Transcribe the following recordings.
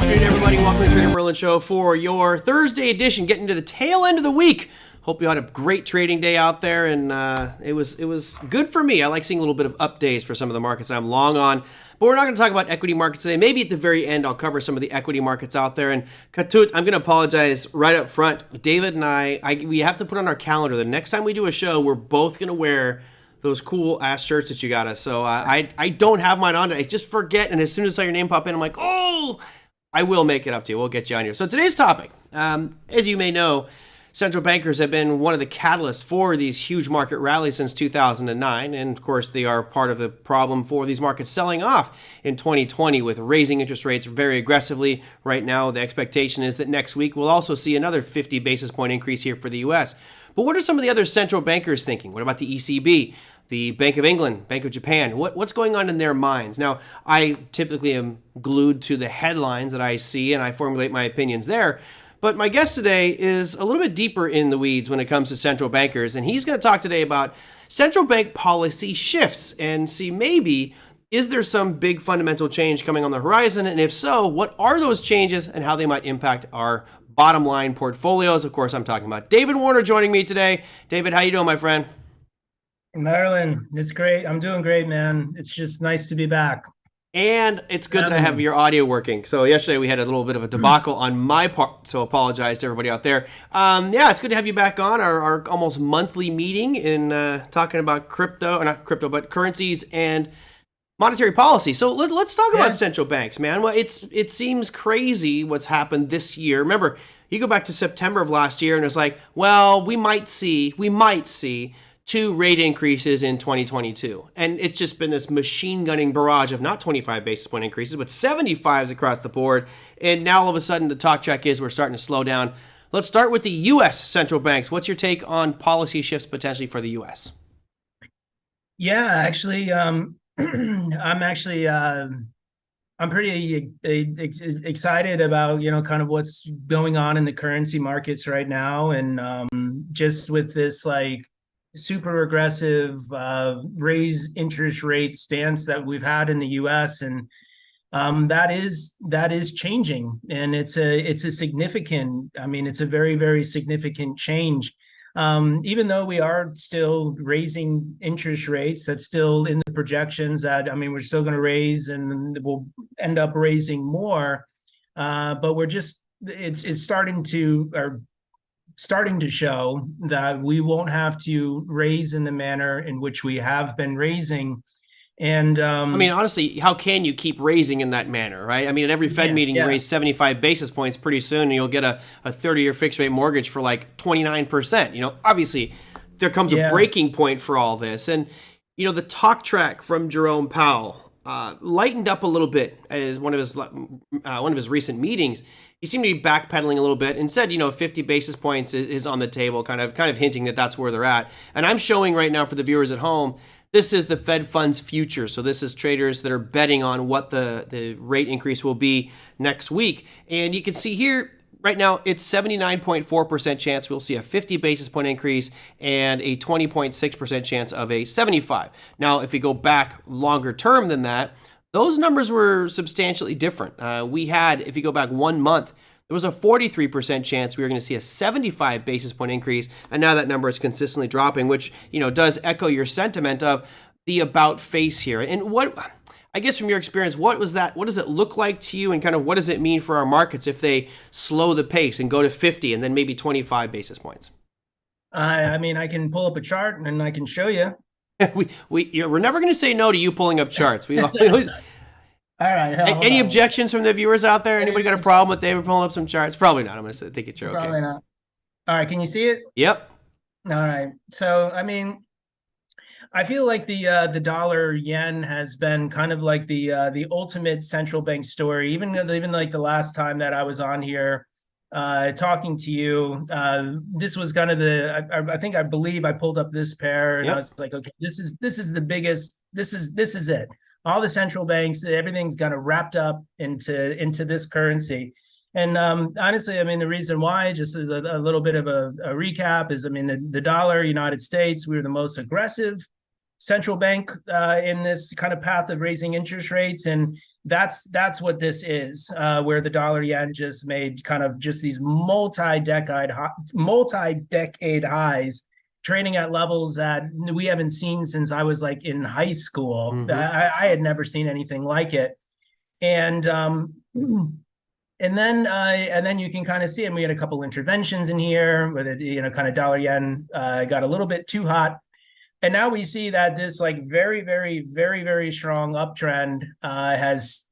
afternoon, everybody. Welcome to the TraderMerlin show for your Thursday edition, getting to the tail end of the week. Hope you had a great trading day out there, and it was good for me. I like seeing a little bit of updates for some of the markets I'm long on, but we're not going to talk about equity markets today. Maybe at the very end, I'll cover some of the equity markets out there. And Katut, I'm going to apologize right up front. David and we have to put on our calendar the next time we do a show, we're both going to wear those cool ass shirts that you got us. So I don't have mine on. I just forget, and as soon as I saw your name pop in, I'm like, oh, I will make it up to you. We'll get you on here. So today's topic, as you may know, central bankers have been one of the catalysts for these huge market rallies since 2009. And of course, they are part of the problem for these markets selling off in 2020 with raising interest rates very aggressively. Right now, the expectation is that next week we'll also see another 50 basis point increase here for the US. But what are some of the other central bankers thinking? What about the ECB, the Bank of England, Bank of Japan? What's going on in their minds? Now, I typically am glued to the headlines that I see, and I formulate my opinions there. But my guest today is a little bit deeper in the weeds when it comes to central bankers, and he's going to talk today about central bank policy shifts and see maybe, is there some big fundamental change coming on the horizon? And if so, what are those changes and how they might impact our bottom line portfolios? Of course, I'm talking about David Warner joining me today. David, how you doing, my friend? Merlin, it's great. I'm doing great, man. It's just nice to be back. And it's good that I have your audio working. So yesterday we had a little bit of a debacle on my part, so apologize to everybody out there. Yeah, it's good to have you back on our almost monthly meeting in talking about crypto, or not crypto, but currencies and monetary policy. So let's talk about central banks, man. Well, it seems crazy what's happened this year. Remember, you go back to September of last year and it's like, well, we might see 2 rate increases in 2022. And it's just been this machine gunning barrage of not 25 basis point increases, but 75s across the board. And now all of a sudden the talk track is we're starting to slow down. Let's start with the U.S. central banks. What's your take on policy shifts potentially for the U.S.? Yeah, actually, I'm pretty excited about, kind of what's going on in the currency markets right now. And just with this super aggressive raise interest rate stance that we've had in the U.S. and that is changing, and it's a significant. I mean, it's a very, very significant change. Even though we are still raising interest rates, that's still in the projections that, I mean, we're still going to raise and we'll end up raising more. But it's starting to show that we won't have to raise in the manner in which we have been raising. And I mean, honestly, how can you keep raising in that manner, right? I mean, at every Fed meeting, you raise 75 basis points. Pretty soon, and you'll get a 30-year fixed rate mortgage for like 29%. Obviously, there comes a breaking point for all this. And, the talk track from Jerome Powell lightened up a little bit as one of his recent meetings. He seemed to be backpedaling a little bit and said, 50 basis points is on the table, kind of hinting that that's where they're at. And I'm showing right now for the viewers at home, this is the Fed funds future. So this is traders that are betting on what the rate increase will be next week. And you can see here, right now, it's 79.4% chance we'll see a 50 basis point increase and a 20.6% chance of a 75. Now, if we go back longer term than that, those numbers were substantially different. We had, if you go back 1 month, there was a 43% chance we were going to see a 75 basis point increase, and now that number is consistently dropping, which does echo your sentiment of the about face here. And what, I guess from your experience, what was that? What does it look like to you, and kind of what does it mean for our markets if they slow the pace and go to 50 and then maybe 25 basis points? I mean, I can pull up a chart and I can show you. We're never going to say no to you pulling up charts. We always. All right. Any objections from the viewers out there? Anybody got a problem with David pulling up some charts? Probably not. I'm going to think it's okay. Probably not. All right. Can you see it? Yep. All right. So, I mean, I feel like the dollar yen has been kind of like the ultimate central bank story. Even like the last time that I was on here talking to you, this was kind of I believe I pulled up this pair and I was like, okay, this is the biggest. This is it. All the central banks, everything's kind of wrapped up into this currency. And honestly, I mean, the reason why, just as a little bit of a recap, is, I mean, the dollar, United States, we were the most aggressive central bank in this kind of path of raising interest rates. And that's what this is, where the dollar yen just made kind of just these multi-decade highs, trading at levels that we haven't seen since I was like in high school. Mm-hmm. I had never seen anything like it. And then you can kind of see, and we had a couple interventions in here where the, kind of dollar yen got a little bit too hot. And now we see that this like very, very, very, very strong uptrend has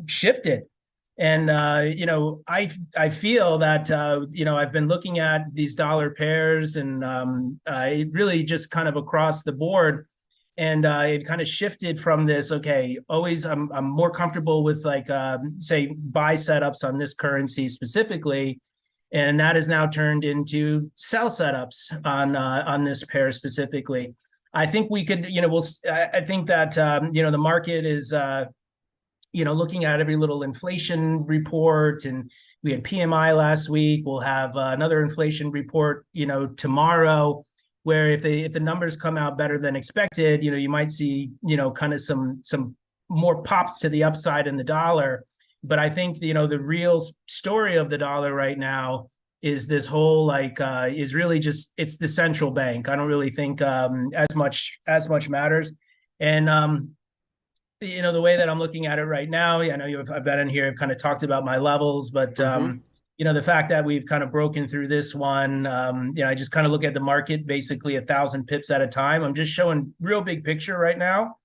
shifted. And I feel that I've been looking at these dollar pairs and really just kind of across the board. And it kind of shifted from this, okay, always I'm more comfortable with like, say, buy setups on this currency specifically. And that has now turned into sell setups on this pair specifically. I think we could, I think that, the market is, looking at every little inflation report, and we had PMI last week. We'll have another inflation report, tomorrow, where if the numbers come out better than expected, you might see, kind of some more pops to the upside in the dollar. But I think, the real story of the dollar right now is this whole is really just, it's the central bank. I don't really think as much matters. And, the way that I'm looking at it right now, I know I've been in here, I've kind of talked about my levels, but, the fact that we've kind of broken through this one, I just kind of look at the market basically 1,000 pips at a time. I'm just showing real big picture right now.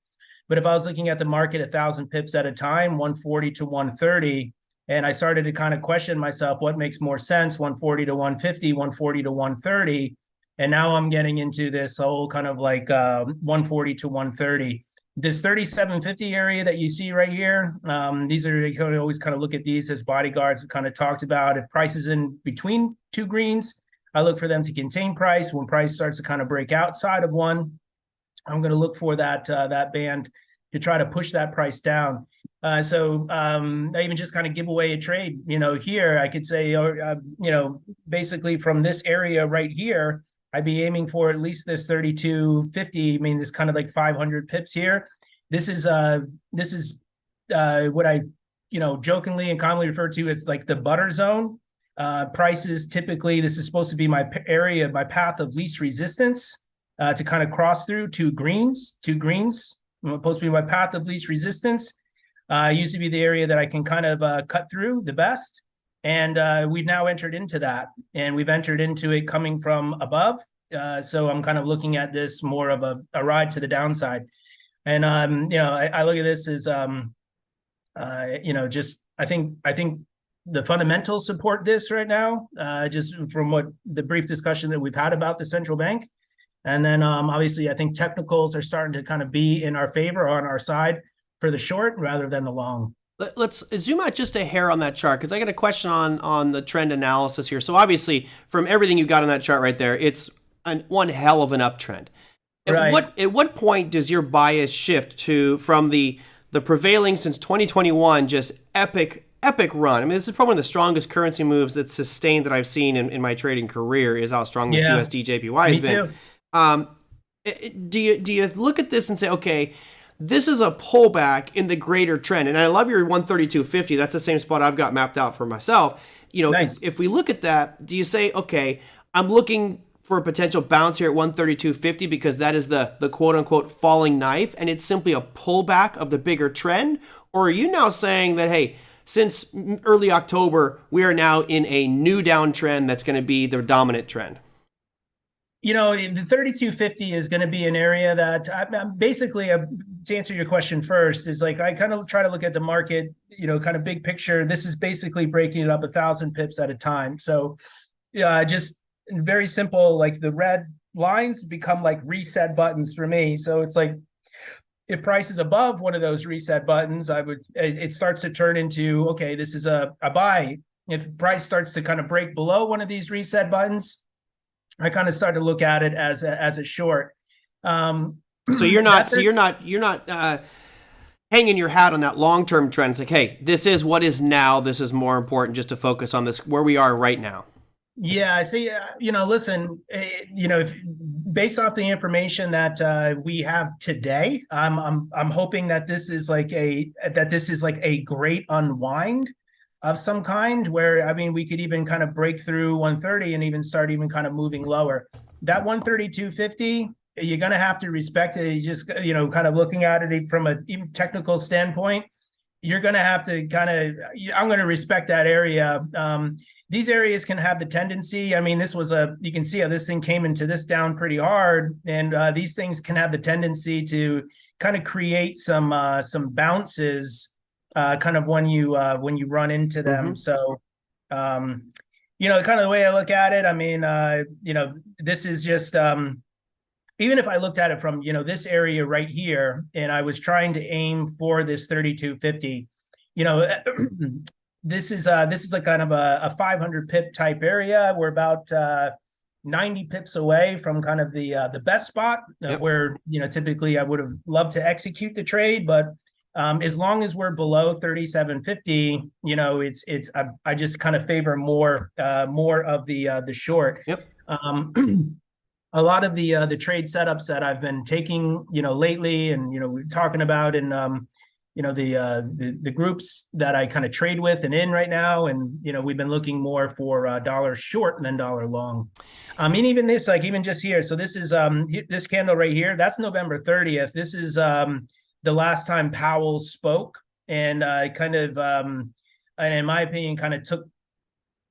But if I was looking at the market 1,000 pips at a time, 140 to 130, and I started to kind of question myself, what makes more sense, 140 to 150, 140 to 130, and now I'm getting into this whole kind of like 140 to 130. This 3750 area that you see right here, these are, you can always kind of look at these as bodyguards. I've kind of talked about if price is in between two greens, I look for them to contain price. When price starts to kind of break outside of one, I'm going to look for that band to try to push that price down. So I even just kind of give away a trade. Here I could say, basically from this area right here, I'd be aiming for at least this 3250. I mean, this kind of like 500 pips here. This is what I jokingly and commonly refer to as like the butter zone. Prices typically, this is supposed to be my area, my path of least resistance. To kind of cross through two greens, supposed to be my path of least resistance. Used to be the area that I can kind of cut through the best. And we've now entered into that, and we've entered into it coming from above. So I'm kind of looking at this more of a ride to the downside. And, I look at this as, just, I think the fundamentals support this right now, just from what the brief discussion that we've had about the central bank. And then obviously, I think technicals are starting to kind of be in our favor, on our side for the short rather than the long. Let's zoom out just a hair on that chart, because I got a question on the trend analysis here. So obviously, from everything you got on that chart right there, it's one hell of an uptrend. At what point does your bias shift from the prevailing since 2021 just epic run? I mean, this is probably one of the strongest currency moves that's sustained that I've seen in my trading career, is how strong this USD JPY has been. Do you look at this and say, okay, this is a pullback in the greater trend? And I love your 132.50. That's the same spot I've got mapped out for myself. Nice. If we look at that, do you say, okay, I'm looking for a potential bounce here at 132.50 because that is the quote unquote falling knife, and it's simply a pullback of the bigger trend? Or are you now saying that, hey, since early October, we are now in a new downtrend that's going to be the dominant trend? The 3250 is going to be an area that basically, to answer your question first, is like I kind of try to look at the market, kind of big picture. This is basically breaking it up 1,000 pips at a time. So just very simple, like the red lines become like reset buttons for me. So it's like if price is above one of those reset buttons, it starts to turn into, okay, this is a buy. If price starts to kind of break below one of these reset buttons, I kind of start to look at it as a short. So you're not hanging your hat on that long-term trend. It's like, hey, this is what is now. This is more important just to focus on this where we are right now. Yeah, I see. Listen, if based off the information that we have today, I'm hoping that this is like a great unwind of some kind, where I mean we could even kind of break through 130 and even start even kind of moving lower. That 132.50, you're going to have to respect it. You just, kind of looking at it from a even technical standpoint, you're going to have to kind of, I'm going to respect that area. These areas can have the tendency, I mean, you can see how this thing came into this down pretty hard. And these things can have the tendency to kind of create some bounces kind of when you run into them. Mm-hmm. So, kind of the way I look at it, I mean, this is just, even if I looked at it from, this area right here, and I was trying to aim for this 32.50, this is a kind of a 500 pip type area. We're about 90 pips away from kind of the best spot where, typically I would have loved to execute the trade, but as long as we're below 37.50, I just kind of favor more of the short. Yep. A lot of the trade setups that I've been taking, lately, and we're talking about in the groups that I kind of trade with and in right now, and we've been looking more for dollar short than dollar long. I mean, even this, like even just here. So this is this candle right here. That's November 30th. This is the last time Powell spoke, and kind of, and in my opinion, kind of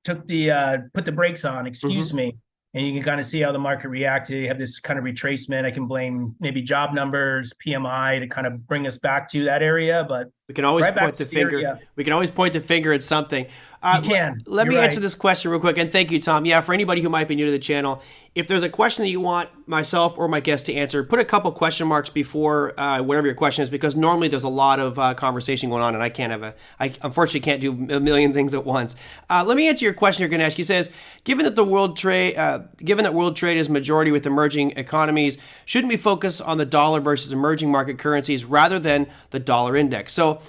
put the brakes on. Excuse me. And you can kind of see how the market reacted. You have this kind of retracement. I can blame maybe job numbers, PMI to kind of bring us back to that area. But we can always point the finger. We can always point the finger at something. You can. Let me answer this question real quick. And thank you, Tom. Yeah, for anybody who might be new to the channel, if there's a question that you want myself or my guest to answer, put a couple question marks before whatever your question is, because normally there's a lot of conversation going on, and I unfortunately can't do a million things at once. Let me answer your question you're going to ask. He says, given that world trade is majority with emerging economies, shouldn't we focus on the dollar versus emerging market currencies rather than the dollar index? So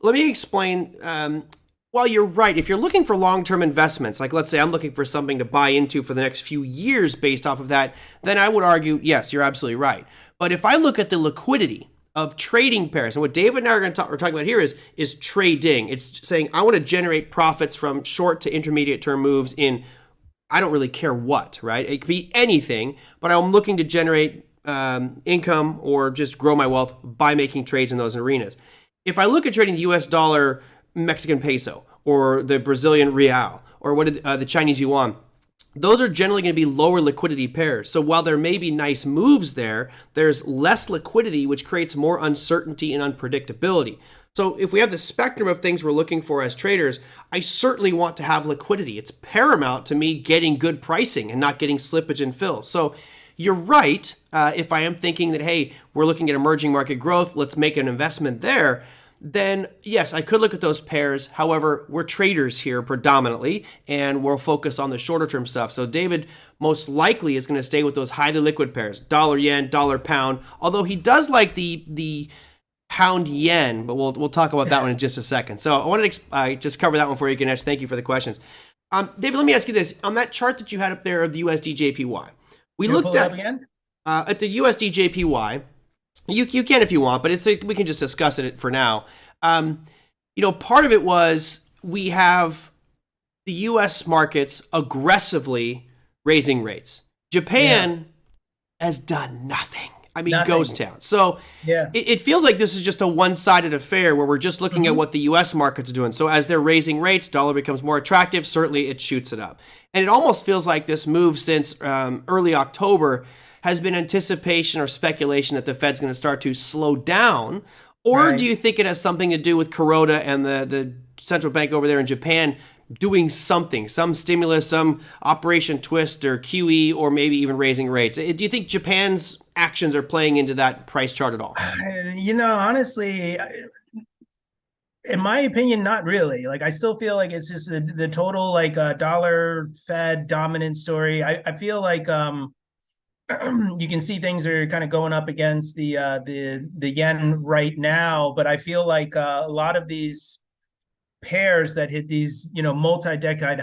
let me explain. Well, you're right. If you're looking for long-term investments, like let's say I'm looking for something to buy into for the next few years based off of that, then I would argue, yes, you're absolutely right. But if I look at the liquidity of trading pairs, and what David and I are talking about here is trading. It's saying I want to generate profits from short to intermediate term moves in, I don't really care what, right? It could be anything, but I'm looking to generate income or just grow my wealth by making trades in those arenas. If I look at trading the US dollar, Mexican peso, or the Brazilian real, or the Chinese yuan, those are generally going to be lower liquidity pairs. So while there may be nice moves there, there's less liquidity, which creates more uncertainty and unpredictability. So if we have the spectrum of things we're looking for as traders, I certainly want to have liquidity. It's paramount to me getting good pricing and not getting slippage and fill. So you're right. If I am thinking that, hey, we're looking at emerging market growth, let's make an investment there, then yes, I could look at those pairs. However, we're traders here predominantly, and we'll focus on the shorter term stuff. So David most likely is going to stay with those highly liquid pairs, dollar yen, dollar pound, although he does like the pound yen, but we'll talk about that one in just a second. So I wanted to just cover that one for you, Ganesh. Thank you for the questions. David, let me ask you this. On that chart that you had up there of the USD JPY, we looked at the USD JPY. You can if you want, but we can just discuss it for now. Part of it was we have the U.S. markets aggressively raising rates. Japan has done nothing. I mean, ghost town. So it feels like this is just a one-sided affair where we're just looking at what the U.S. market's doing. So as they're raising rates, dollar becomes more attractive. Certainly, it shoots it up. And it almost feels like this move since early October has been anticipation or speculation that the Fed's going to start to slow down? Or do you think it has something to do with Kuroda and the central bank over there in Japan doing something, some stimulus, some Operation Twist or QE, or maybe even raising rates? Do you think Japan's actions are playing into that price chart at all? Honestly, in my opinion, not really. Like, I still feel like it's just the total dollar Fed dominant story. I feel like you can see things are kind of going up against the yen right now, but I feel like a lot of these pairs that hit these, multi-decade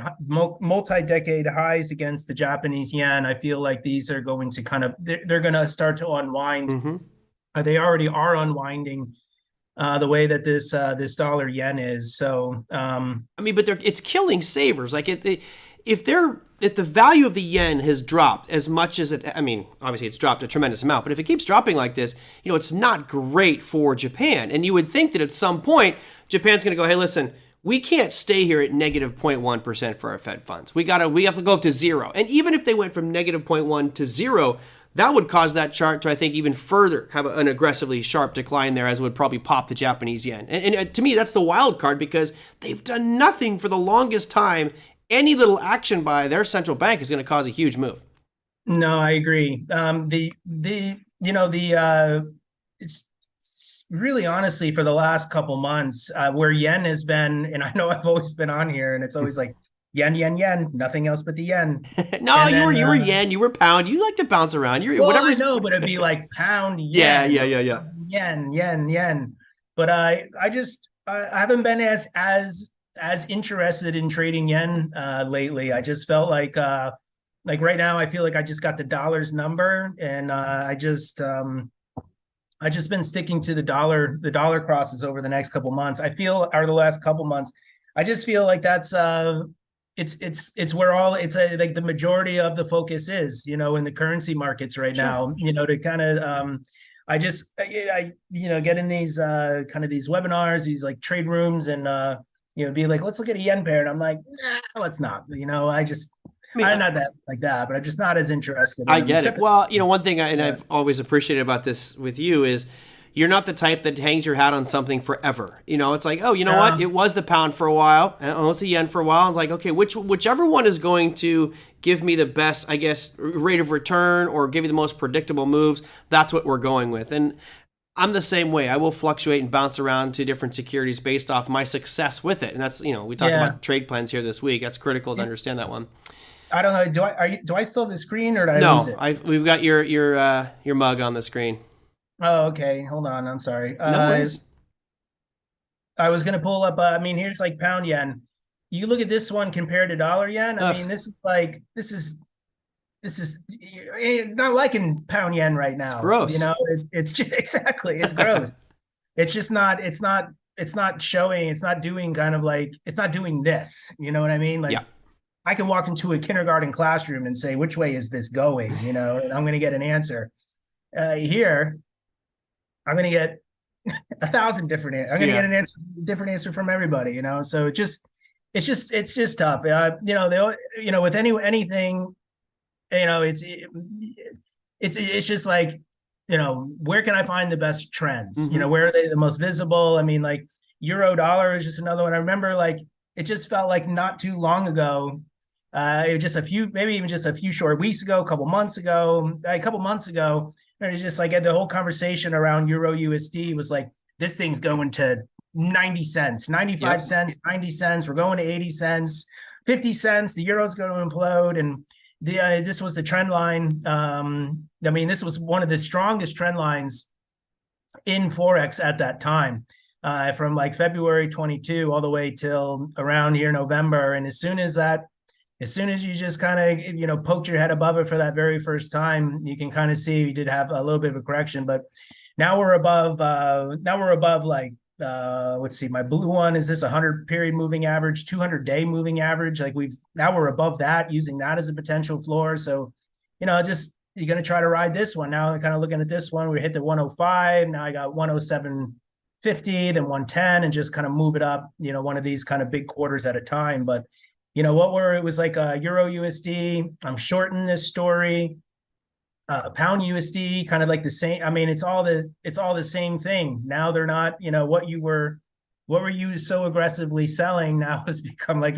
highs against the Japanese yen, I feel like these are going to they're going to start to unwind. Mm-hmm. They already are unwinding the way that this dollar yen is. So, I mean, but it's killing savers. Like if the value of the yen has dropped as much as I mean, obviously it's dropped a tremendous amount, but if it keeps dropping like this, it's not great for Japan. And you would think that at some point, Japan's going to go, hey, listen, we can't stay here at negative 0.1% for our Fed funds. We have to go up to zero. And even if they went from negative 0.1 to zero, that would cause that chart to, I think, even further have an aggressively sharp decline there, as would probably pop the Japanese yen. And to me, that's the wild card, because they've done nothing for the longest time. Any little action by their central bank is going to cause a huge move. No, I agree. It's really, honestly, for the last couple months, where yen has been, and I know I've always been on here, and it's always like yen, yen, yen, nothing else but the yen. No, you were yen, you were pound. You like to bounce around. Whatever. I know, but it'd be like pound, yen, yeah. Yen. But I haven't been as interested in trading yen lately. I just felt like right now, I feel like I just got the dollar's number, and I just been sticking to the dollar crosses over the next couple months. Or the last couple months, I just feel like that's it's where like the majority of the focus is, in the currency markets right now. To kind of I get in these kind of these webinars, these like trade rooms, and be like, let's look at a yen pair, and I'm like, nah, let's not. I'm not that like that, but I'm just not as interested. I get it. Well, one thing I've always appreciated about this with you is you're not the type that hangs your hat on something forever. It's like, oh, what? It was the pound for a while, and it's the yen for a while. I'm like, okay, whichever one is going to give me the best, I guess, rate of return or give you the most predictable moves, that's what we're going with. And I'm the same way. I will fluctuate and bounce around to different securities based off my success with it. And that's, we talk about trade plans here this week. That's critical to understand that one. I don't know. Do I still have the screen, or did I lose it? We've got your mug on the screen. Oh, okay. Hold on. I'm sorry. No worries. I was gonna pull up. Here's like pound yen. You look at this one compared to dollar yen. I mean, this is not liking pound yen right now. It's gross. It's just, exactly. It's gross. It's just not. It's not showing. It's not doing it's not doing this. You know what I mean? Like, yeah. I can walk into a kindergarten classroom and say, which way is this going? And I'm going to get an answer. Here, I'm going to get 1,000 different. I'm going to get an different answer from everybody. So it's just tough. With anything, it's just like, where can I find the best trends? Mm-hmm. Where are they the most visible? I mean, like euro dollar is just another one. I remember, like, it just felt like not too long ago. It was just maybe even just a few short weeks ago, a couple months ago, it was just like the whole conversation around Euro USD was like, this thing's going to 90 cents, 95 cents, 90 cents. We're going to 80 cents, 50 cents. The euro's going to implode. And this was the trend line. This was one of the strongest trend lines in Forex at that time, from like February 22 all the way till around here, November. And as soon as you just kind of, poked your head above it for that very first time, you can kind of see we did have a little bit of a correction, but now we're above like, let's see, my blue one is this 100 period moving average, 200-day moving average. Like now we're above that, using that as a potential floor. So, just, you're going to try to ride this one. Now I'm kind of looking at this one, we hit the 105. Now I got 107.50, then 110, and just kind of move it up, one of these kind of big quarters at a time. But it was like a Euro USD. I'm shorting this story. Pound USD, kind of like the same. I mean, it's all the same thing. Now they're not, what were you so aggressively selling now has become like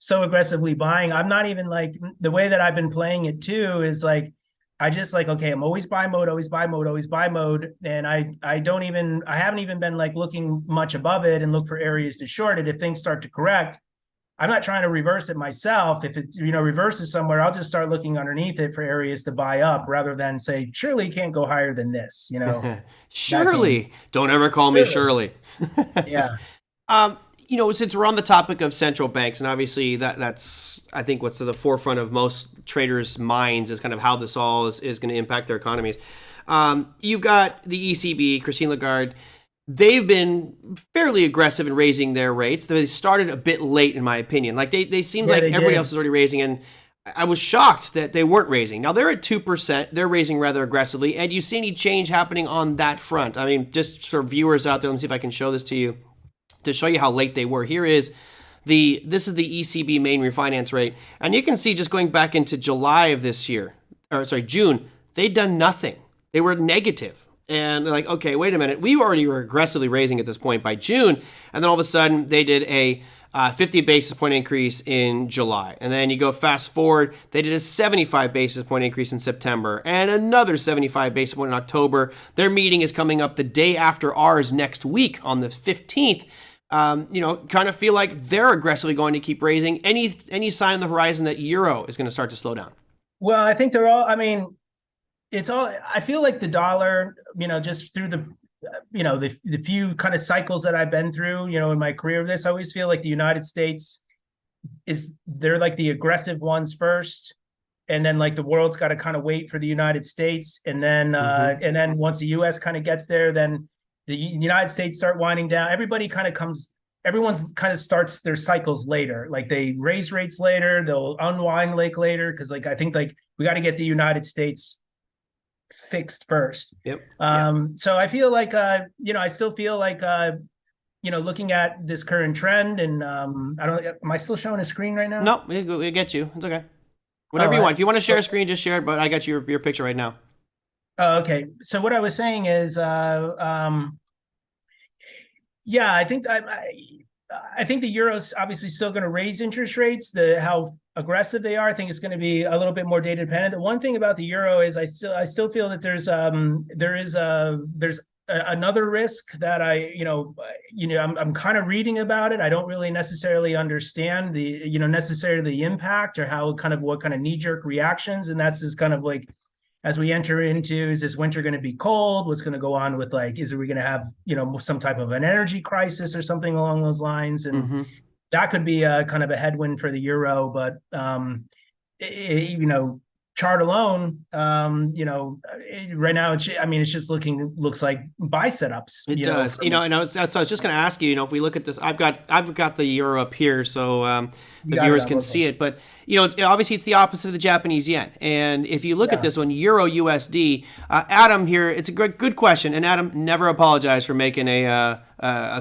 so aggressively buying. I'm not even, like, the way that I've been playing it too is like, I just like, okay, I'm always buy mode. And I haven't even been like looking much above it and look for areas to short it. If things start to correct, I'm not trying to reverse it myself. If it, reverses somewhere, I'll just start looking underneath it for areas to buy up, rather than say, surely you can't go higher than this, Surely. Don't ever call me Shirley. Yeah. since we're on the topic of central banks, and obviously that's I think what's to the forefront of most traders' minds is kind of how this all is going to impact their economies. You've got the ECB, Christine Lagarde. They've been fairly aggressive in raising their rates. They started a bit late, in my opinion. Like they seemed like everybody else is already raising, and I was shocked that they weren't raising. Now they're at 2%. They're raising rather aggressively. And do you see any change happening on that front? I mean, just for viewers out there, let me see if I can show this to you to show you how late they were. This is the ECB main refinance rate, and you can see just going back into July of this year, or sorry, June, they'd done nothing. They were negative. And like, okay, wait a minute. We already were aggressively raising at this point by June. And then all of a sudden they did a 50 basis point increase in July. And then you go fast forward, they did a 75 basis point increase in September and another 75 basis point in October. Their meeting is coming up the day after ours next week on the 15th. Kind of feel like they're aggressively going to keep raising. Any sign on the horizon that euro is going to start to slow down? Well, I think they're all, I feel like the dollar, just through the few kind of cycles that I've been through, in my career of this, I always feel like the United States they're like the aggressive ones first. And then like the world's got to kind of wait for the United States. And then, once the US kind of gets there, then the United States start winding down. Everyone's kind of starts their cycles later. Like they raise rates later, they'll unwind later. Cause like, I think like we got to get the United States fixed first. Yep. So I feel like, I still feel like, looking at this current trend and am I still showing a screen right now? No, we get you. It's okay. Whatever you want. If you want to share a screen, just share it. But I got your picture right now. Oh, okay. So what I was saying is, I think the euro's obviously still going to raise interest rates. How aggressive they are, I think it's going to be a little bit more data dependent. The one thing about the euro is I still feel that there's another risk that I'm kind of reading about it. I don't really necessarily understand necessarily the impact or what kind of knee-jerk reactions, and that's just kind of like, as we enter into, is this winter going to be cold? What's going to go on with we going to have, some type of an energy crisis or something along those lines? And that could be a kind of a headwind for the euro. But, chart alone, right now, it just looks like buy setups. It does. And I was just going to ask you, if we look at this, I've got the euro up here, so the viewers can see it. But obviously it's the opposite of the Japanese yen. And if you look at this one, Euro USD, Adam here, it's a good question. And Adam, never apologize for making a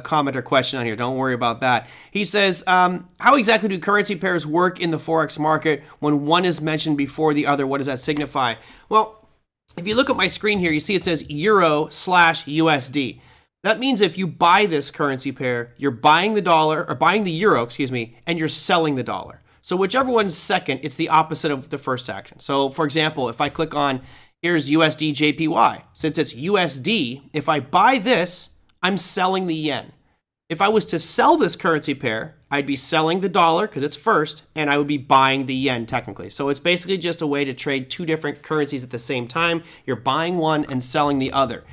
comment or question on here. Don't worry about that. He says, how exactly do currency pairs work in the Forex market when one is mentioned before the other? What does that signify? Well, if you look at my screen here, you see it says Euro/USD. That means if you buy this currency pair, you're buying the euro, and you're selling the dollar. So whichever one's second, it's the opposite of the first action. So for example, if I click on, here's USD JPY, since it's USD, if I buy this, I'm selling the yen. If I was to sell this currency pair, I'd be selling the dollar because it's first, and I would be buying the yen technically. So it's basically just a way to trade two different currencies at the same time. You're buying one and selling the other.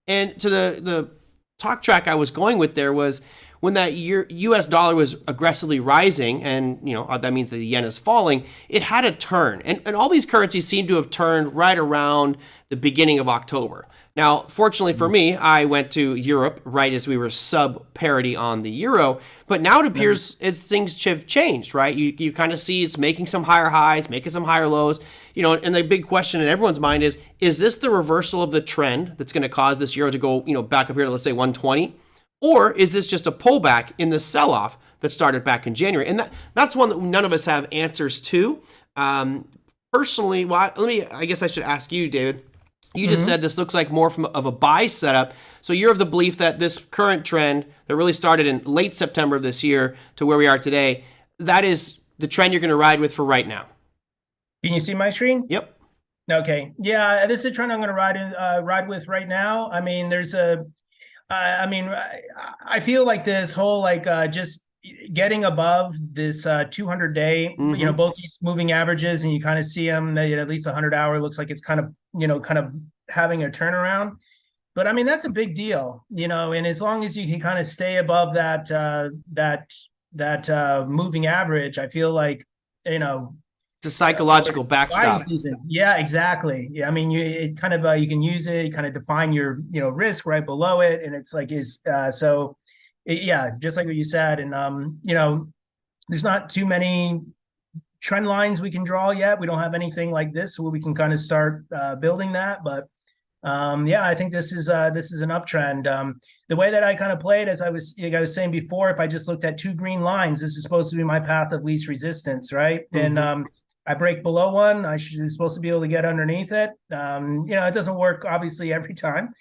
And to the talk track I was going with there was when that US dollar was aggressively rising, and that means that the yen is falling, it had a turn. And all these currencies seem to have turned right around the beginning of October. Now, fortunately for me, I went to Europe right as we were sub-parity on the euro, but now it appears as things have changed, right? You kind of see it's making some higher highs, making some higher lows, and the big question in everyone's mind is this the reversal of the trend that's going to cause this euro to go, back up here to, let's say, 120? Or is this just a pullback in the sell-off that started back in January? And that's one that none of us have answers to. Personally, I guess I should ask you, David. You just said this looks like more of a buy setup. So you're of the belief that this current trend that really started in late September of this year to where we are today, that is the trend you're going to ride with for right now. Can you see my screen? Yep. Okay. Yeah, this is a trend I'm going to ride with right now. I feel like this whole just getting above this 200-day, both these moving averages, and you kind of see them at least 100-hour looks like it's kind of having a turnaround. But I mean, that's a big deal, and as long as you can kind of stay above that moving average, I feel like, It's a psychological buying backstop. season. Yeah, exactly. Yeah, I mean, it kind of you can use it, kind of define your risk right below it, and it's like yeah, just like what you said, and there's not too many trend lines we can draw yet. We don't have anything like this where we can kind of start building that, but yeah, I think this is an uptrend. The way that I kind of played, as I was saying before, if I just looked at two green lines, this is supposed to be my path of least resistance, right? Mm-hmm. And I break below one, I should be supposed to be able to get underneath it. It doesn't work obviously every time,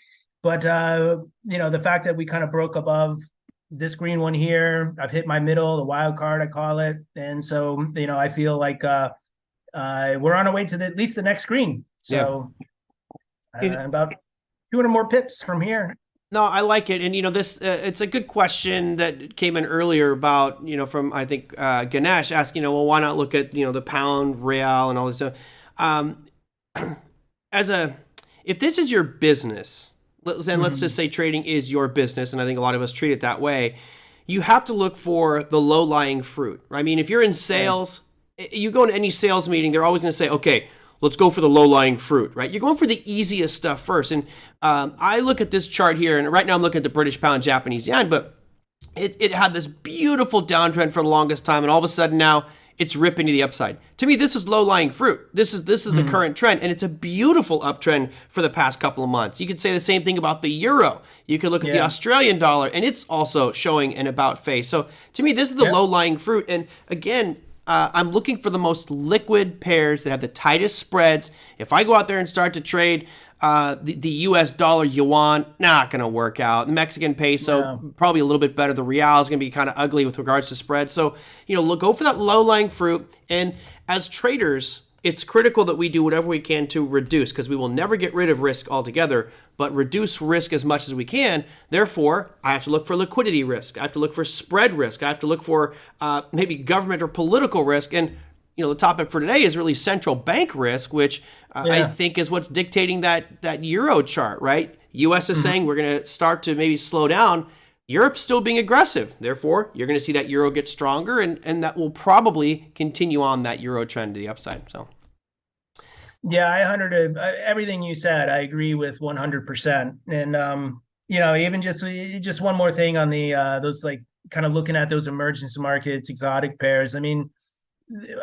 but the fact that we kind of broke above this green one here, I've hit my middle, the wild card I call it, and so I feel like we're on our way to at least the next green. So. Yeah. About 200 more pips from here. No, I like it, and this it's a good question that came in earlier about from I think Ganesh asking well, why not look at the pound real and all this stuff. If this is your business, let's just say trading is your business, and I think a lot of us treat it that way. You have to look for the low lying fruit. Right? I mean, if you're in sales, you go to any sales meeting, they're always going to say, okay, let's go for the low-lying fruit, right? You're going for the easiest stuff first. And I look at this chart here, and right now I'm looking at the British pound, Japanese yen, but it had this beautiful downtrend for the longest time, and all of a sudden now it's ripping to the upside. To me, this is low-lying fruit. This is the current trend, and it's a beautiful uptrend for the past couple of months. You could say the same thing about the euro. You could look at the Australian dollar, and it's also showing an about face. So to me, this is the low-lying fruit. And again, I'm looking for the most liquid pairs that have the tightest spreads. If I go out there and start to trade the U.S. dollar yuan, not going to work out. The Mexican peso, probably a little bit better. The real is going to be kind of ugly with regards to spread. So, go for that low-lying fruit. And as traders, it's critical that we do whatever we can to reduce, because we will never get rid of risk altogether, but reduce risk as much as we can. Therefore, I have to look for liquidity risk. I have to look for spread risk. I have to look for maybe government or political risk. And the topic for today is really central bank risk, which I think is what's dictating that euro chart, right? U.S. is saying we're going to start to maybe slow down. Europe's still being aggressive. Therefore, you're going to see that euro get stronger, and that will probably continue on that euro trend to the upside. So, yeah, everything you said, I agree with 100%. And even just one more thing on the those, like, kind of looking at those emergence markets, exotic pairs. I mean,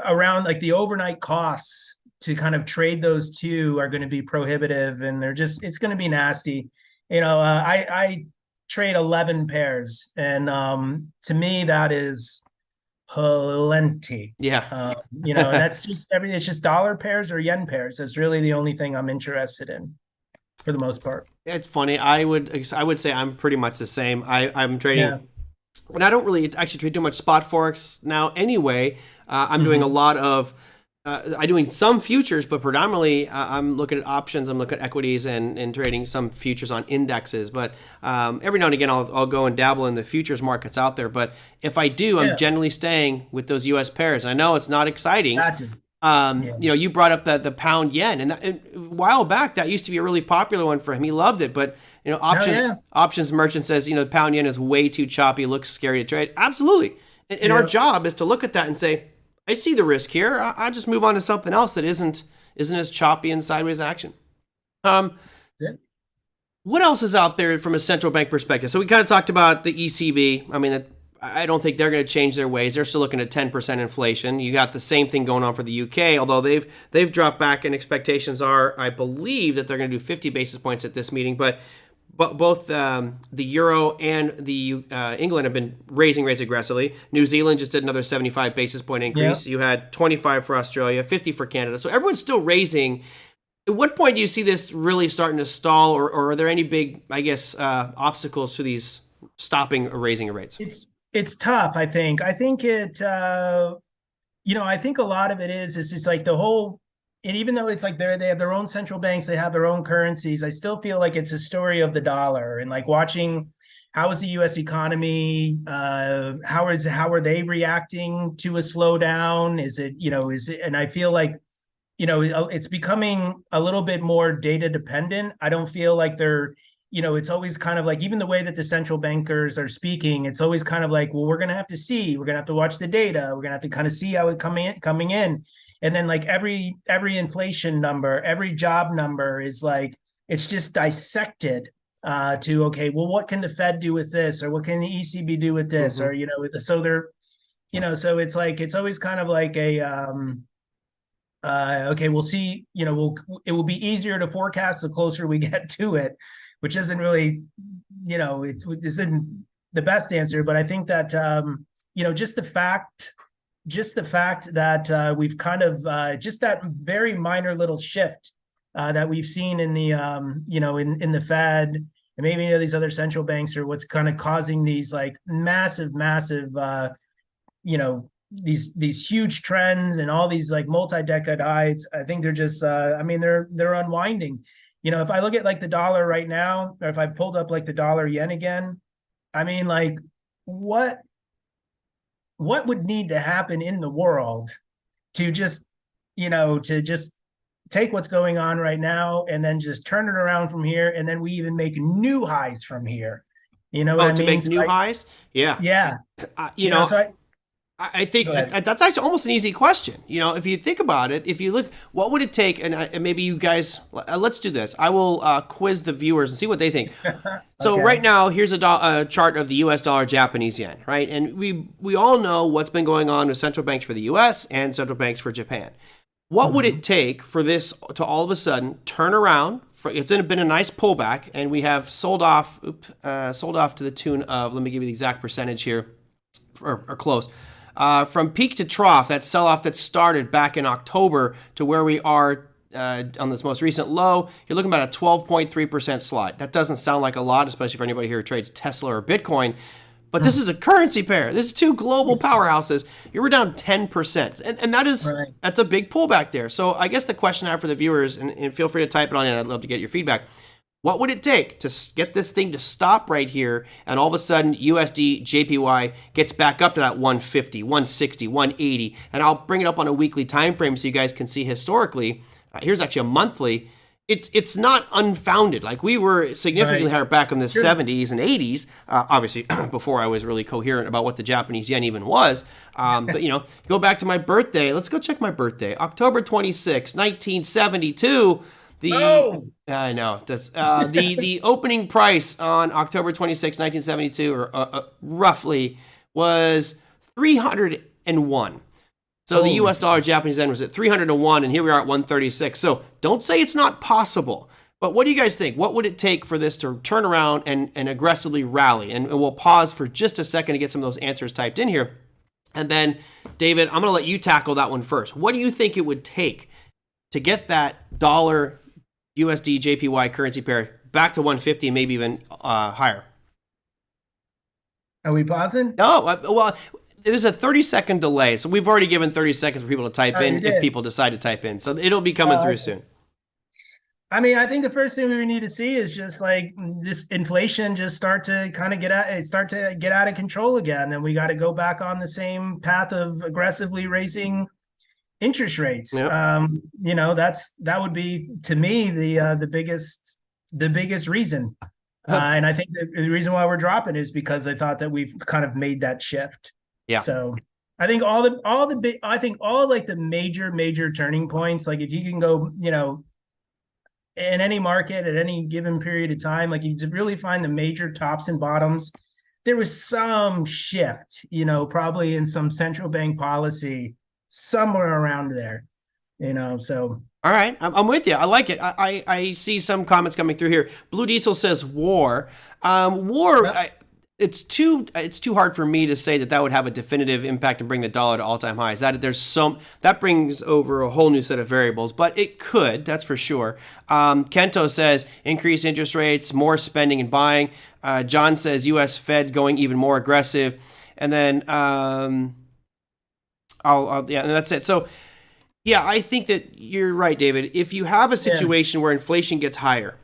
around like the overnight costs to kind of trade those two are going to be prohibitive, and it's going to be nasty. I trade 11 pairs, and to me that is plenty. Yeah. And that's just everything. It's just dollar pairs or yen pairs. That's really the only thing I'm interested in for the most part. It's funny. I would say I'm pretty much the same. I'm trading, but I don't really actually trade too much spot forex now anyway. I'm doing a lot of I'm doing some futures, but predominantly I'm looking at options. I'm looking at equities and trading some futures on indexes. But every now and again, I'll go and dabble in the futures markets out there. But if I do, I'm generally staying with those U.S. pairs. I know it's not exciting. You brought up the pound yen, and a while back that used to be a really popular one for him. He loved it, but options merchant says the pound yen is way too choppy, looks scary to trade. Absolutely, and our job is to look at that and say, I see the risk here. I just move on to something else that isn't as choppy and sideways action. What else is out there from a central bank perspective? So we kind of talked about the ECB. I mean, I don't think they're going to change their ways. They're still looking at 10% inflation. You got the same thing going on for the UK, although they've dropped back, and expectations are, I believe, that they're going to do 50 basis points at this meeting. But both the euro and the England have been raising rates aggressively. New Zealand just did another 75 basis point increase. You had 25 for Australia, 50 for Canada. So everyone's still raising. At what point do you see this really starting to stall, or are there any big, obstacles to these stopping or raising rates? It's tough. I think it. I think a lot of it is it's like the whole. And even though it's like they have their own central banks, they have their own currencies, I still feel like it's a story of the dollar, and like watching how is the U.S. economy, how are they reacting to a slowdown? Is it, and I feel like, it's becoming a little bit more data dependent. I don't feel like they're it's always kind of like, even the way that the central bankers are speaking, it's always kind of like, well, we're going to have to see, we're going to have to watch the data. We're going to have to kind of see how it coming in. And then like every inflation number, every job number is like, it's just dissected to, okay, well, what can the Fed do with this? Or what can the ECB do with this? Or, so they're, so it's like, it's always kind of like a, okay, we'll see, it will be easier to forecast the closer we get to it, which isn't really, this isn't the best answer, but I think that, just the fact that we've kind of, just that very minor little shift that we've seen in the, in the Fed, and maybe these other central banks, are what's kind of causing these like massive, these huge trends and all these like multi-decade highs. I think they're just, they're unwinding. If I look at like the dollar right now, or if I pulled up like the dollar yen again, like what would need to happen in the world to just, to just take what's going on right now and then just turn it around from here, and then we even make new highs from here. You know what I mean? To make new highs? Yeah. Yeah. I think that's actually almost an easy question. If you think about it, if you look, what would it take? And maybe you guys, let's do this. I will quiz the viewers and see what they think. So Okay. right now, here's a chart of the U.S. dollar, Japanese yen, right? And we all know what's been going on with central banks for the U.S. and central banks for Japan. What would it take for this to all of a sudden turn around? It's been a nice pullback, and we have sold off to the tune of, let me give you the exact percentage here, or close. From peak to trough, that sell-off that started back in October to where we are on this most recent low, you're looking about a 12.3% slide. That doesn't sound like a lot, especially for anybody here who trades Tesla or Bitcoin. But this is a currency pair. This is two global powerhouses. You were down 10%. And that's a big pullback there. So I guess the question I have for the viewers, and feel free to type it on in, I'd love to get your feedback. What would it take to get this thing to stop right here, and all of a sudden USD JPY gets back up to that 150, 160, 180, and I'll bring it up on a weekly time frame so you guys can see historically. Here's actually a monthly. It's not unfounded. Like, we were significantly higher back in the 70s and 80s, obviously before I was really coherent about what the Japanese yen even was. But go back to my birthday. Let's go check my birthday. October 26, 1972. I know that's the opening price on October 26, 1972, or roughly, was 301. So the U.S. dollar Japanese yen was at 301, and here we are at 136. So don't say it's not possible. But what do you guys think? What would it take for this to turn around and aggressively rally? And we'll pause for just a second to get some of those answers typed in here. And then, David, I'm going to let you tackle that one first. What do you think it would take to get that dollar USD JPY currency pair back to 150 and maybe even higher? Are we pausing? No, well, there's a 30-second delay, so we've already given 30 seconds for people to type in if people decide to type in. So it'll be coming through soon. I think the first thing we need to see is just like this inflation just start to get out of control again. And we got to go back on the same path of aggressively raising interest rates. Yep. That would be, to me, the biggest reason. And I think the reason why we're dropping is because I thought that we've kind of made that shift. Yeah. So I think all the major turning points, like if you can go, in any market at any given period of time, like you really find the major tops and bottoms, there was some shift, probably in some central bank policy somewhere around there, so. All right, I'm with you. I like it. I see some comments coming through here. Blue Diesel says war. It's too hard for me to say that would have a definitive impact and bring the dollar to all-time highs. That brings over a whole new set of variables, but it could, that's for sure. Kento says increased interest rates, more spending and buying. John says U.S. Fed going even more aggressive, and then and that's it. So yeah, I think that you're right, David. If you have a situation where inflation gets higher,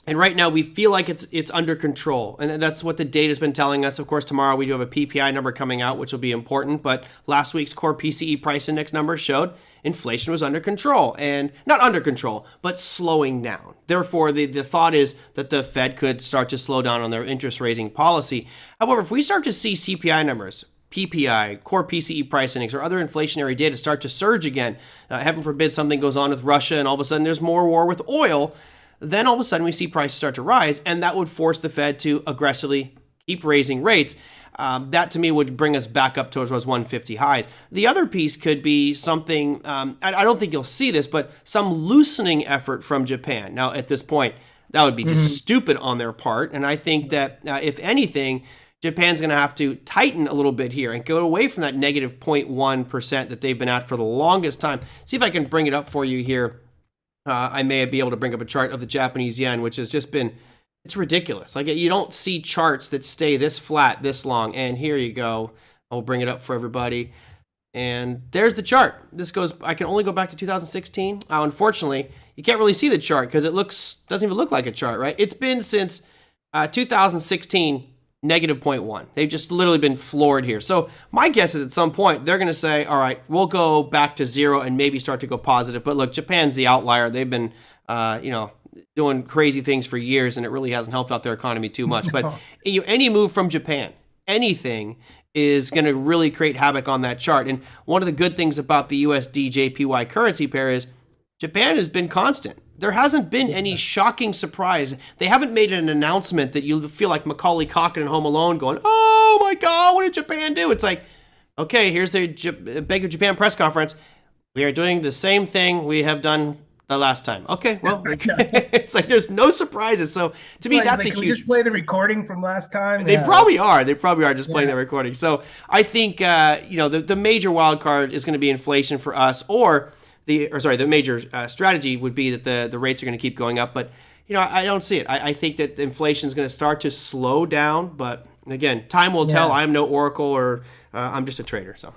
And right now we feel like it's under control, and that's what the data's been telling us. Of course, tomorrow we do have a PPI number coming out, which will be important. But last week's core PCE price index number showed inflation was under control, and not under control, but slowing down. Therefore, the thought is that the Fed could start to slow down on their interest raising policy. However, if we start to see CPI numbers, PPI, core PCE price index, or other inflationary data start to surge again, heaven forbid something goes on with Russia, and all of a sudden there's more war with oil. Then all of a sudden we see prices start to rise, and that would force the Fed to aggressively keep raising rates. That to me would bring us back up towards those 150 highs. The other piece could be something, I don't think you'll see this, but some loosening effort from Japan. Now at this point, that would be just stupid on their part. And I think that if anything, Japan's going to have to tighten a little bit here and go away from that negative 0.1% that they've been at for the longest time. See if I can bring it up for you here. I may be able to bring up a chart of the Japanese yen, which has just been, it's ridiculous. Like, you don't see charts that stay this flat this long. And here you go. I'll bring it up for everybody. And there's the chart. This goes, I can only go back to 2016. Unfortunately, you can't really see the chart because it doesn't even look like a chart, right? It's been since 2016, negative 0.1. They've just literally been floored here. So my guess is at some point they're going to say, all right, we'll go back to zero and maybe start to go positive. But look, Japan's the outlier. They've been, doing crazy things for years, and it really hasn't helped out their economy too much. But any move from Japan, anything, is going to really create havoc on that chart. And one of the good things about the USD JPY currency pair is Japan has been constant. There hasn't been any shocking surprise. They haven't made an announcement that you feel like Macaulay Culkin in Home Alone going, oh my God, what did Japan do? It's like, okay, here's the Bank of Japan press conference. We are doing the same thing we have done the last time. Okay, well, it's like there's no surprises. So to me, that's like, a can huge. we just play the recording from last time? They probably are. They probably are just playing the recording. So I think the major wild card is going to be inflation for us, or the major strategy would be that the rates are going to keep going up. But I don't see it. I think that inflation is going to start to slow down. But again, time will tell. I'm no oracle, or I'm just a trader. So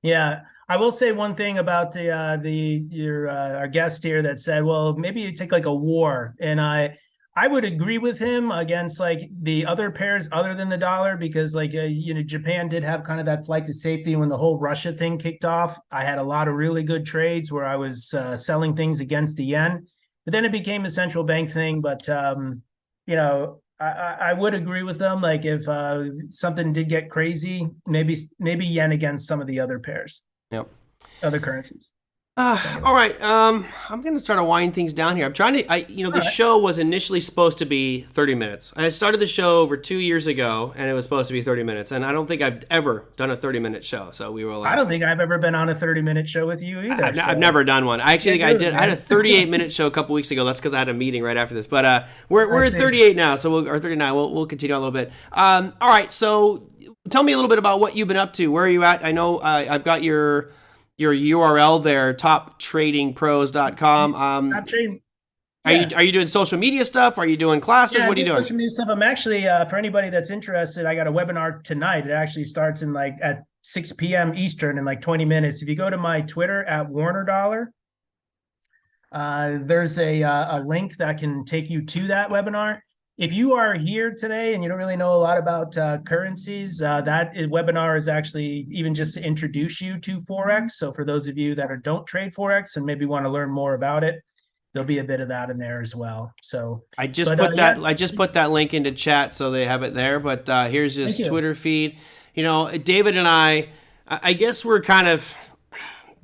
yeah. I will say one thing about our guest here that said, well, maybe you take like a war. And I would agree with him against like the other pairs other than the dollar, because like, Japan did have kind of that flight to safety when the whole Russia thing kicked off. I had a lot of really good trades where I was selling things against the yen, but then it became a central bank thing. But, I would agree with them. Like if something did get crazy, maybe yen against some of the other pairs. Yep. Other currencies. All right. I'm going to start to wind things down here. I'm trying to, the show was initially supposed to be 30 minutes. I started the show over 2 years ago, and it was supposed to be 30 minutes. And I don't think I've ever done a 30-minute show. So we were like, I don't think I've ever been on a 30-minute show with you either. I've never done one. I actually think I did. I had a 38-minute show a couple weeks ago. That's because I had a meeting right after this. But we're at 38 now, or 39. We'll continue on a little bit. All right. So tell me a little bit about what you've been up to. Where are you at? I know I've got your URL there, toptradingpros.com. Top trading. Are you doing social media stuff? Are you doing classes? What are you doing? Social media stuff. I'm actually, for anybody that's interested, I got a webinar tonight. It actually starts in at 6 p.m. Eastern in 20 minutes. If you go to my Twitter at Warner Dollar, there's a link that can take you to that webinar. If you are here today and you don't really know a lot about currencies, that webinar is actually even just to introduce you to Forex. So for those of you that don't trade Forex and maybe want to learn more about it, there'll be a bit of that in there as well. So I just put that link into chat so they have it there. But here's his Twitter feed. David and I guess we're kind of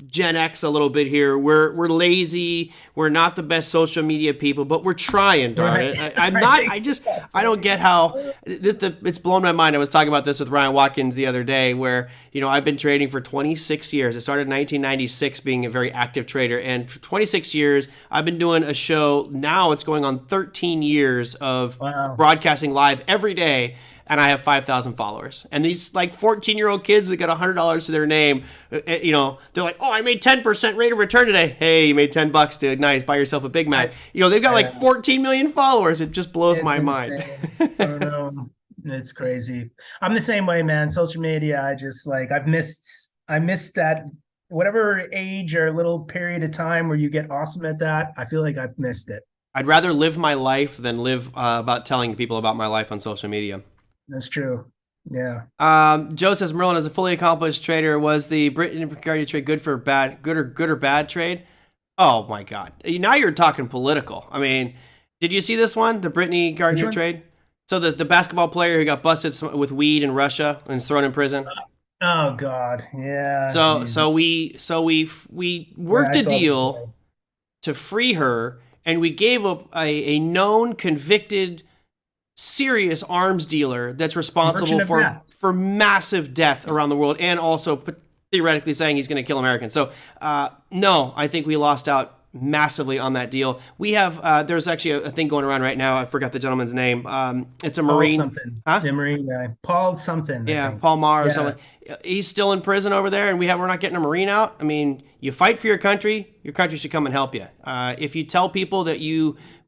Gen X a little bit here. We're lazy. We're not the best social media people, but we're trying, darn it. I don't get how it's blown my mind. I was talking about this with Ryan Watkins the other day, where I've been trading for 26 years. I started in 1996 being a very active trader, and for 26 years I've been doing a show. Now it's going on 13 years of broadcasting live every day. And I have 5,000 followers. And these 14-year-old kids that got $100 to their name, they're like, oh, I made 10% rate of return today. Hey, you made $10, dude. Nice. Buy yourself a Big Mac. They've got 14 million followers. It just blows my mind. I don't know. It's crazy. I'm the same way, man. Social media, I just I missed that whatever age or little period of time where you get awesome at that. I feel like I've missed it. I'd rather live my life than live about telling people about my life on social media. That's true. Yeah. Joe says, Merlin, as a fully accomplished trader, was the Britain Bricardi trade good or bad trade? Oh my God! Now you're talking political. I mean, did you see this one, the Brittany Gardner trade? So the basketball player who got busted with weed in Russia and is thrown in prison. Oh God, yeah. So we worked a deal to free her, and we gave up a known convicted serious arms dealer that's responsible for massive death around the world, and also theoretically saying he's going to kill Americans. So no, I think we lost out massively on that deal. We have there's actually a thing going around right now. I forgot the gentleman's name. It's a Marine. Paul something. Huh? The Marine guy. Paul something. Yeah, Paul Marr or something. He's still in prison over there, and we're not getting a Marine out. I mean, you fight for your country should come and help you. If you tell people that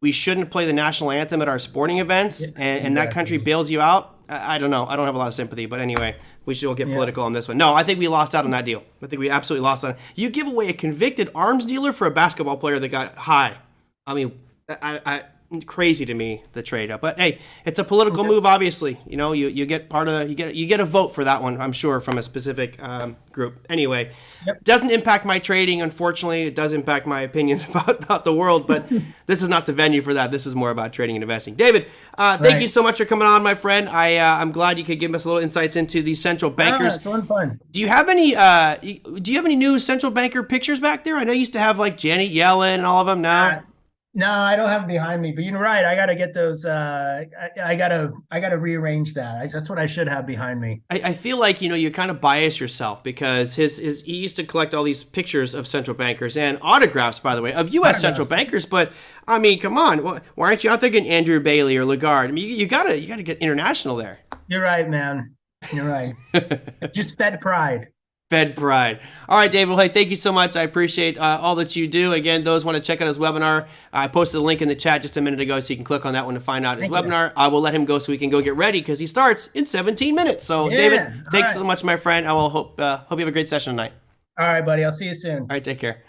we shouldn't play the national anthem at our sporting events, and that country bails you out, I don't know. I don't have a lot of sympathy, but anyway, we should get political on this one. No, I think we lost out on that deal. I think we absolutely lost on it. You give away a convicted arms dealer for a basketball player that got high. I mean, crazy to me, the trade up. But hey, it's a political move, obviously. You know, you get you get a vote for that one, I'm sure, from a specific group. Anyway, doesn't impact my trading, unfortunately. It does impact my opinions about the world, but this is not the venue for that. This is more about trading and investing. David, thank you so much for coming on, my friend. I'm glad you could give us a little insights into these central bankers. It's fun. Do you have any new central banker pictures back there? I know you used to have like Janet Yellen and all of them now. No, I don't have them behind me, but you're right. I got to get those. I gotta rearrange that. That's what I should have behind me. I feel like, you kind of bias yourself because he used to collect all these pictures of central bankers and autographs, by the way, of U.S. central bankers. But I mean, come on, why aren't you out thinking Andrew Bailey or Lagarde? I mean, you gotta get international there. You're right, man. You're right. Just fed pride. Fed pride. All right, David. Well, hey, thank you so much. I appreciate all that you do. Again, those want to check out his webinar, I posted a link in the chat just a minute ago, so you can click on that one to find out his webinar. I will let him go so we can go get ready because he starts in 17 minutes. So, David, thanks so much, my friend. I will hope you have a great session tonight. All right, buddy. I'll see you soon. All right, take care.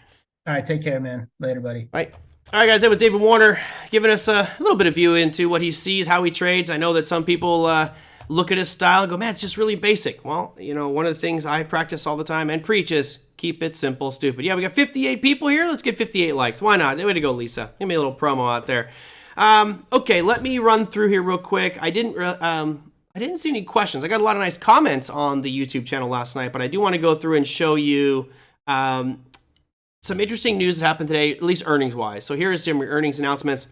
All right, take care, man. Later, buddy. Bye. All right, guys, that was David Warner giving us a little bit of view into what he sees, how he trades. I know that some people look at his style and go, man, it's just really basic. Well, one of the things I practice all the time and preach is keep it simple, stupid. Yeah, we got 58 people here. Let's get 58 likes. Why not? Way to go, Lisa. Give me a little promo out there. Okay, let me run through here real quick. I didn't see any questions. I got a lot of nice comments on the YouTube channel last night, but I do want to go through and show you some interesting news that happened today, at least earnings-wise. So here is some earnings announcements.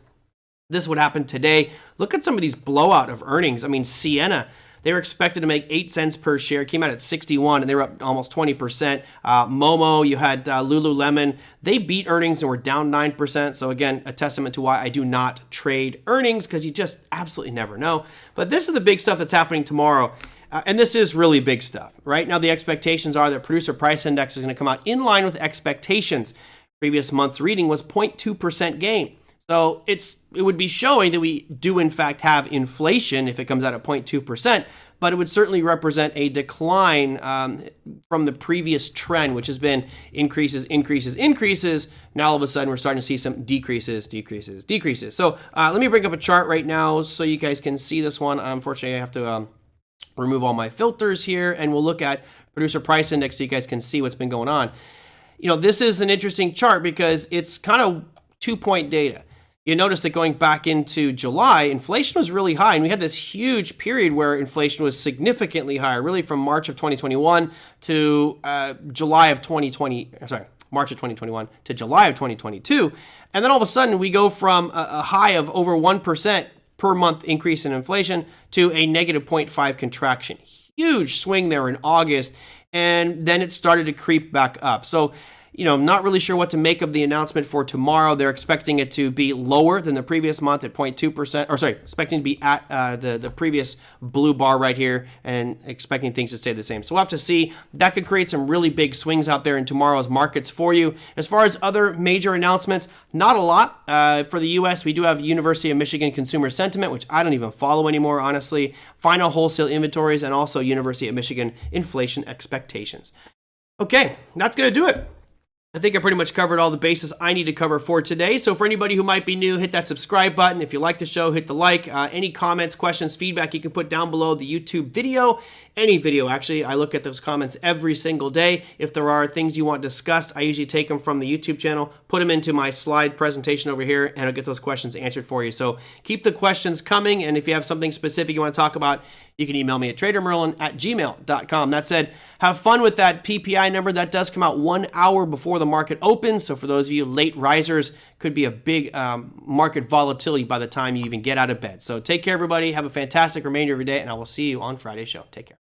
This is what happened today. Look at some of these blowout of earnings. I mean, Sienna, they were expected to make 8 cents per share, came out at 61, and they were up almost 20%. Momo, you had Lululemon. They beat earnings and were down 9%. So again, a testament to why I do not trade earnings, because you just absolutely never know. But this is the big stuff that's happening tomorrow. And this is really big stuff. Right now, the expectations are that producer price index is going to come out in line with expectations. Previous month's reading was 0.2% gain. So it would be showing that we do in fact have inflation if it comes out at 0.2%, but it would certainly represent a decline from the previous trend, which has been increases. Now all of a sudden we're starting to see some decreases. So let me bring up a chart right now so you guys can see this one. Unfortunately, I have to remove all my filters here, and we'll look at producer price index so you guys can see what's been going on. This is an interesting chart because it's kind of 2-point data. You notice that going back into July, inflation was really high, and we had this huge period where inflation was significantly higher, really from March of 2021 to March of 2021 to July of 2022. And then all of a sudden, we go from a high of over 1% per month increase in inflation to a negative 0.5 contraction. Huge swing there in August, and then it started to creep back up. So, I'm not really sure what to make of the announcement for tomorrow. They're expecting it to be lower than the previous month at 0.2%, expecting to be at the previous blue bar right here and expecting things to stay the same. So we'll have to see. That could create some really big swings out there in tomorrow's markets for you. As far as other major announcements, not a lot. For the U.S., we do have University of Michigan consumer sentiment, which I don't even follow anymore, honestly. Final wholesale inventories, and also University of Michigan inflation expectations. Okay, that's going to do it. I think I pretty much covered all the bases I need to cover for today. So for anybody who might be new, hit that subscribe button. If you like the show, hit the like. Any comments, questions, feedback, you can put down below the YouTube video. Any video, actually. I look at those comments every single day. If there are things you want discussed, I usually take them from the YouTube channel, put them into my slide presentation over here, and I'll get those questions answered for you. So keep the questions coming, and if you have something specific you want to talk about, you can email me at TraderMerlin@gmail.com. That said, have fun with that PPI number. That does come out 1 hour before the market opens. So for those of you late risers, could be a big market volatility by the time you even get out of bed. So take care, everybody. Have a fantastic remainder of your day, and I will see you on Friday's show. Take care.